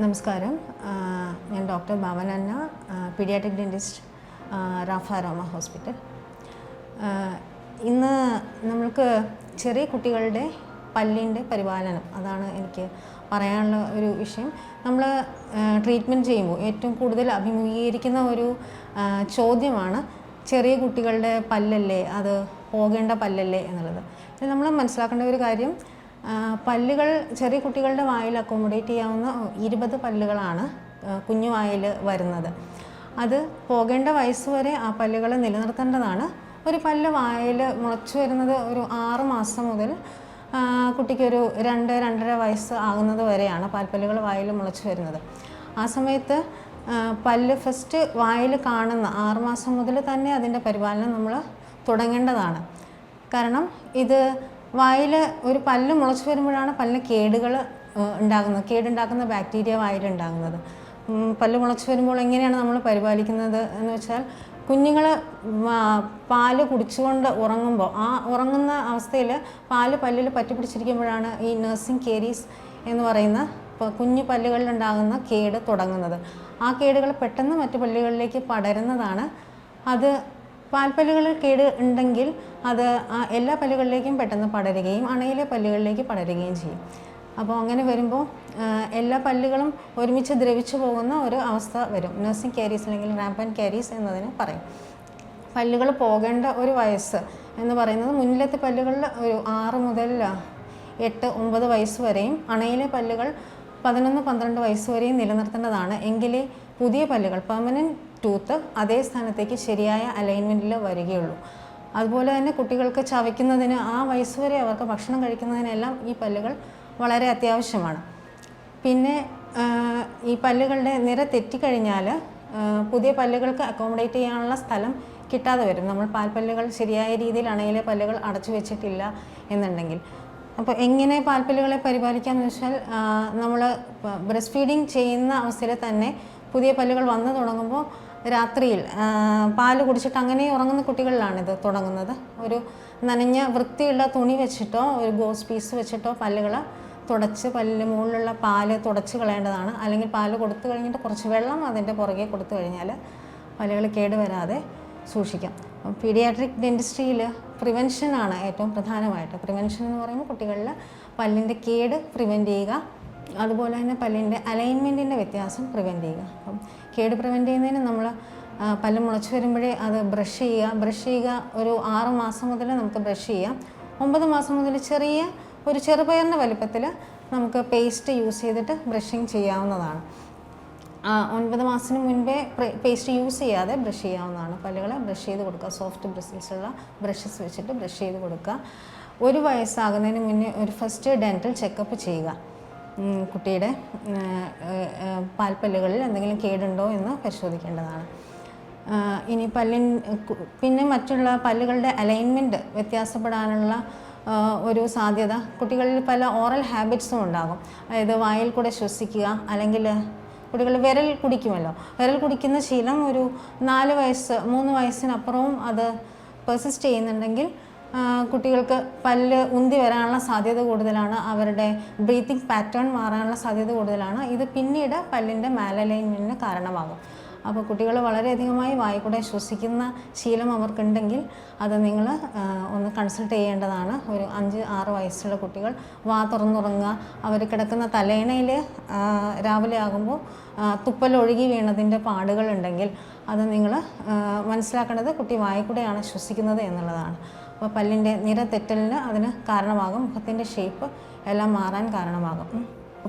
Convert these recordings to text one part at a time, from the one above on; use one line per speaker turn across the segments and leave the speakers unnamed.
നമസ്കാരം. ഞാൻ doctor Bhavana, paediatric dentist, Rafa aroma hospital. ഇന്ന് നമ്മൾക്ക് ചെറിയ കുട്ടികളുടെ പല്ലിൻ്റെ പരിപാലനം, അതാണ് എനിക്ക് പറയാനുള്ള ഒരു വിഷയം. നമ്മൾ ട്രീറ്റ്മെൻറ്റ് ചെയ്യുമ്പോൾ ഏറ്റവും കൂടുതൽ അഭിമുഖീകരിക്കുന്ന ഒരു ചോദ്യമാണ് ചെറിയ കുട്ടികളുടെ പല്ലല്ലേ, അത് പോകേണ്ട പല്ലല്ലേ എന്നുള്ളത്. നമ്മൾ മനസ്സിലാക്കേണ്ട ഒരു കാര്യം, പല്ലുകൾ ചെറിയ കുട്ടികളുടെ വായിൽ അക്കോമഡേറ്റ് ചെയ്യാവുന്ന 20 പല്ലുകളാണ് കുഞ്ഞു വായിൽ വരുന്നത്. അത് പോകേണ്ട വയസ്സ് വരെ ആ പല്ലുകൾ നിലനിർത്തേണ്ടതാണ്. ഒരു പല്ല് വായിൽ മുളച്ചു വരുന്നത് ഒരു 6 മാസം മുതൽ കുട്ടിക്കൊരു 2-2.5 വയസ്സ് ആകുന്നത് വരെയാണ് പാൽപ്പല്ലുകൾ വായിൽ മുളച്ചു വരുന്നത്. ആ സമയത്ത് പല്ല് ഫസ്റ്റ് വായിൽ കാണുന്ന 6 മാസം മുതൽ തന്നെ അതിൻ്റെ പരിപാലനം നമ്മൾ തുടങ്ങേണ്ടതാണ്. കാരണം ഇത് വായിൽ ഒരു പല്ല് മുളച്ചു വരുമ്പോഴാണ് പല്ലിന് കേടുകൾ ഉണ്ടാകുന്നത്, കേടുണ്ടാക്കുന്ന ബാക്ടീരിയ വായിലുണ്ടാകുന്നത്. പല്ല് മുളച്ചു വരുമ്പോൾ എങ്ങനെയാണ് നമ്മൾ പരിപാലിക്കുന്നത് എന്ന് വെച്ചാൽ, കുഞ്ഞുങ്ങൾ പാല് കുടിച്ചുകൊണ്ട് ഉറങ്ങുമ്പോൾ ആ ഉറങ്ങുന്ന അവസ്ഥയിൽ പാല് പല്ലിൽ പറ്റിപ്പിടിച്ചിരിക്കുമ്പോഴാണ് ഈ നഴ്സിംഗ് കേരീസ് എന്ന് പറയുന്ന കുഞ്ഞു പല്ലുകളിലുണ്ടാകുന്ന കേട് തുടങ്ങുന്നത്. ആ കേടുകൾ പെട്ടെന്ന് മറ്റു പല്ലുകളിലേക്ക് പടരുന്നതാണ്. അത് പാൽപ്പല്ലുകളിൽ കേട് ഉണ്ടെങ്കിൽ അത് എല്ലാ പല്ലുകളിലേക്കും പെട്ടെന്ന് പടരുകയും അണയിലെ പല്ലുകളിലേക്ക് പടരുകയും ചെയ്യും. അപ്പോൾ അങ്ങനെ വരുമ്പോൾ എല്ലാ പല്ലുകളും ഒരുമിച്ച് ദ്രവിച്ചു പോകുന്ന ഒരു അവസ്ഥ വരും. നഴ്സിംഗ് കാരീസ് അല്ലെങ്കിൽ റാമ്പന്റ് കാരീസ് എന്നതിന് പറയും. പല്ലുകൾ പോകേണ്ട ഒരു വയസ്സ് എന്ന് പറയുന്നത് മുന്നിലത്തെ പല്ലുകളിൽ ഒരു 6 മുതൽ 8-9 വയസ്സ് വരെയും അണയിലെ പല്ലുകൾ 11-12 വയസ്സ് വരെയും നിലനിർത്തേണ്ടതാണ്. എങ്കിലേ പുതിയ പല്ലുകൾ, പെർമനൻറ്റ് ടൂത്ത്, അതേ സ്ഥാനത്തേക്ക് ശരിയായ അലൈൻമെൻറ്റിൽ വരികയുള്ളൂ. അതുപോലെ തന്നെ കുട്ടികൾക്ക് ചവയ്ക്കുന്നതിന് ആ വയസ്സ് വരെ അവർക്ക് ഭക്ഷണം കഴിക്കുന്നതിനെല്ലാം ഈ പല്ലുകൾ വളരെ അത്യാവശ്യമാണ്. പിന്നെ ഈ പല്ലുകളുടെ നിര തെറ്റിക്കഴിഞ്ഞാൽ പുതിയ പല്ലുകൾക്ക് അക്കോമഡേറ്റ് ചെയ്യാനുള്ള സ്ഥലം കിട്ടാതെ വരും. നമ്മൾ പാൽപ്പല്ലുകൾ ശരിയായ രീതിയിൽ അണയിലെ പല്ലുകൾ അടച്ചു വെച്ചിട്ടില്ല എന്നുണ്ടെങ്കിൽ. അപ്പോൾ എങ്ങനെ പാൽപ്പല്ലുകളെ പരിപാലിക്കാമെന്ന് വെച്ചാൽ, നമ്മൾ ബ്രസ്റ്റ് ഫീഡിങ് ചെയ്യുന്ന അവസ്ഥയിൽ തന്നെ പുതിയ പല്ലുകൾ വന്നു തുടങ്ങുമ്പോൾ രാത്രിയിൽ പാല് കുടിച്ചിട്ട് അങ്ങനെ ഉറങ്ങുന്ന കുട്ടികളിലാണിത് തുടങ്ങുന്നത്. ഒരു നനഞ്ഞ വൃത്തിയുള്ള തുണി വെച്ചിട്ടോ ഒരു ഗോസ് പീസ് വെച്ചിട്ടോ പല്ലുകൾ തുടച്ച് പല്ലിന് മുകളിലുള്ള പാല് തുടച്ച് കളയേണ്ടതാണ്. അല്ലെങ്കിൽ പാല് കൊടുത്തു കഴിഞ്ഞിട്ട് കുറച്ച് വെള്ളം അതിൻ്റെ പുറകെ കൊടുത്തു കഴിഞ്ഞാൽ പല്ലുകൾ കേടുവരാതെ സൂക്ഷിക്കാം. പീഡിയാട്രിക് ഡെൻറ്റിസ്ട്രിയിൽ പ്രിവെൻഷനാണ് ഏറ്റവും പ്രധാനമായിട്ട്. പ്രിവെൻഷൻ എന്ന് പറയുമ്പോൾ കുട്ടികളിൽ പല്ലിൻ്റെ കേട് പ്രിവെൻറ്റ് ചെയ്യുക, അതുപോലെ തന്നെ പല്ലിൻ്റെ അലൈൻമെൻറ്റിൻ്റെ വ്യത്യാസം പ്രിവെൻറ്റ് ചെയ്യുക. അപ്പം കേട് പ്രിവെൻറ്റ് ചെയ്യുന്നതിന് നമ്മൾ പല്ല് മുളച്ച് വരുമ്പോഴേ അത് ബ്രഷ് ചെയ്യുക. ഒരു 6 മാസം മുതൽ നമുക്ക് ബ്രഷ് ചെയ്യാം. 9 മാസം മുതൽ ഒരു ചെറുപയറിൻ്റെ വലിപ്പത്തിൽ നമുക്ക് പേസ്റ്റ് യൂസ് ചെയ്തിട്ട് ബ്രഷിങ് ചെയ്യാവുന്നതാണ്. 9 മാസത്തിന് മുൻപേ പേസ്റ്റ് യൂസ് ചെയ്യാതെ ബ്രഷ് ചെയ്യാവുന്നതാണ്. പല്ലുകളെ ബ്രഷ് ചെയ്ത് കൊടുക്കുക. സോഫ്റ്റ് ബ്രിസിൽസുള്ള ബ്രഷസ് വെച്ചിട്ട് ബ്രഷ് ചെയ്ത് കൊടുക്കുക. 1 വയസ്സാകുന്നതിന് മുന്നേ ഒരു ഫസ്റ്റ് ഡെൻറ്റൽ ചെക്കപ്പ് ചെയ്യുക. കുട്ടിയുടെ പാൽപ്പല്ലുകളിൽ എന്തെങ്കിലും കേടുണ്ടോ എന്ന് പരിശോധിക്കേണ്ടതാണ്. ഇനി പിന്നെ മറ്റുള്ള പല്ലുകളുടെ അലൈൻമെൻറ്റ് വ്യത്യാസപ്പെടാനുള്ള ഒരു സാധ്യത കുട്ടികളിൽ പല ഓറൽ ഹാബിറ്റ്സും ഉണ്ടാകും. അതായത് വായിൽ കൂടെ ശ്വസിക്കുക, അല്ലെങ്കിൽ കുട്ടികൾ വിരൽ കുടിക്കുമല്ലോ, വിരൽ കുടിക്കുന്ന ശീലം ഒരു 4 വയസ്സ് 3 വയസ്സിനപ്പുറവും അത് പെർസിസ്റ്റ് ചെയ്യുന്നുണ്ടെങ്കിൽ കുട്ടികൾക്ക് പല്ല് ഉന്തി വരാനുള്ള സാധ്യത കൂടുതലാണ്. അവരുടെ ബ്രീത്തിങ് പാറ്റേൺ മാറാനുള്ള സാധ്യത കൂടുതലാണ്. ഇത് പിന്നീട് പല്ലിൻ്റെ മാലലൈൻമെൻറ്റിന് കാരണമാകും. അപ്പോൾ കുട്ടികൾ വളരെയധികമായി വായിക്കൂടെ ശ്വസിക്കുന്ന ശീലം അവർക്കുണ്ടെങ്കിൽ അത് നിങ്ങൾ ഒന്ന് കൺസൾട്ട് ചെയ്യേണ്ടതാണ്. ഒരു 5-6 വയസ്സുള്ള കുട്ടികൾ വാ തുറന്നുറങ്ങുക, അവർ കിടക്കുന്ന തലയിണയിൽ രാവിലെ ആകുമ്പോൾ തുപ്പലൊഴുകി വീണതിൻ്റെ പാടുകളുണ്ടെങ്കിൽ അത് നിങ്ങൾ മനസ്സിലാക്കേണ്ടത് കുട്ടി വായിക്കൂടെയാണ് ശ്വസിക്കുന്നത് എന്നുള്ളതാണ്. അപ്പോൾ പല്ലിൻ്റെ നിര തെറ്റലിന് അതിന് കാരണമാകും. മുഖത്തിൻ്റെ ഷേപ്പ് എല്ലാം മാറാൻ കാരണമാകും.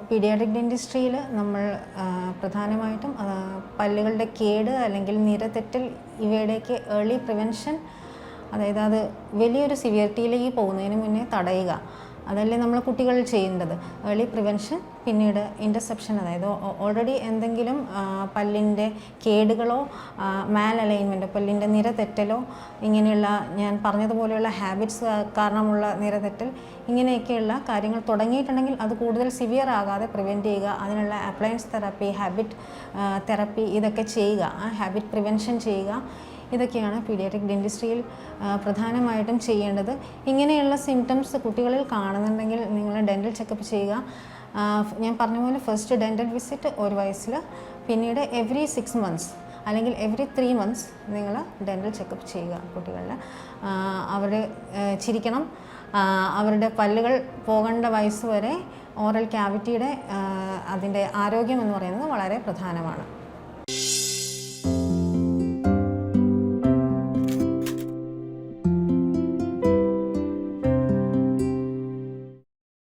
പീഡിയാട്രിക് ഡെൻറ്റിസ്ട്രിയിൽ നമ്മൾ പ്രധാനമായിട്ടും പല്ലുകളുടെ കേട് അല്ലെങ്കിൽ നിര തെറ്റൽ ഇവയുടെയൊക്കെ ഏർലി പ്രിവെൻഷൻ, അതായത് അത് വലിയൊരു സിവിയറിറ്റിയിലേക്ക് പോകുന്നതിന് മുന്നേ തടയുക, അതല്ലേ നമ്മൾ കുട്ടികൾ ചെയ്യേണ്ടത്. ഏർലി പ്രിവെൻഷൻ, പിന്നീട് ഇൻ്റർസെപ്ഷൻ, അതായത് ഓൾറെഡി എന്തെങ്കിലും പല്ലിൻ്റെ കേടുകളോ മാൽ അലൈൻമെൻറ്റോ പല്ലിൻ്റെ നിര തെറ്റലോ ഇങ്ങനെയുള്ള ഞാൻ പറഞ്ഞതുപോലെയുള്ള ഹാബിറ്റ്സ് കാരണമുള്ള നിര തെറ്റൽ ഇങ്ങനെയൊക്കെയുള്ള കാര്യങ്ങൾ തുടങ്ങിയിട്ടുണ്ടെങ്കിൽ അത് കൂടുതൽ സിവിയർ ആകാതെ പ്രിവെൻറ്റ് ചെയ്യുക. അതിനുള്ള അപ്ലയൻസ് തെറാപ്പി, ഹാബിറ്റ് തെറാപ്പി ഇതൊക്കെ ചെയ്യുക. ഹാബിറ്റ് പ്രിവെൻഷൻ ചെയ്യുക. ഇതൊക്കെയാണ് പീഡിയാട്രിക് ഡെൻറ്റിസ്ട്രിയിൽ പ്രധാനമായിട്ടും ചെയ്യേണ്ടത്. ഇങ്ങനെയുള്ള സിംറ്റംസ് കുട്ടികളിൽ കാണുന്നുണ്ടെങ്കിൽ നിങ്ങൾ ഡെൻ്റൽ ചെക്കപ്പ് ചെയ്യുക. ഞാൻ പറഞ്ഞ പോലെ ഫസ്റ്റ് ഡെൻ്റൽ വിസിറ്റ് 1 വയസ്സിൽ, പിന്നീട് എവറി 6 months അല്ലെങ്കിൽ എവറി 3 months നിങ്ങൾ ഡെൻ്റൽ ചെക്കപ്പ് ചെയ്യുക കുട്ടികളിൽ. അവർ ചിരിക്കണം, അവരുടെ പല്ലുകൾ പോകേണ്ട വയസ്സ് വരെ ഓറൽ ക്യാവിറ്റിയുടെ അതിൻ്റെ ആരോഗ്യം എന്ന് പറയുന്നത് വളരെ പ്രധാനമാണ്.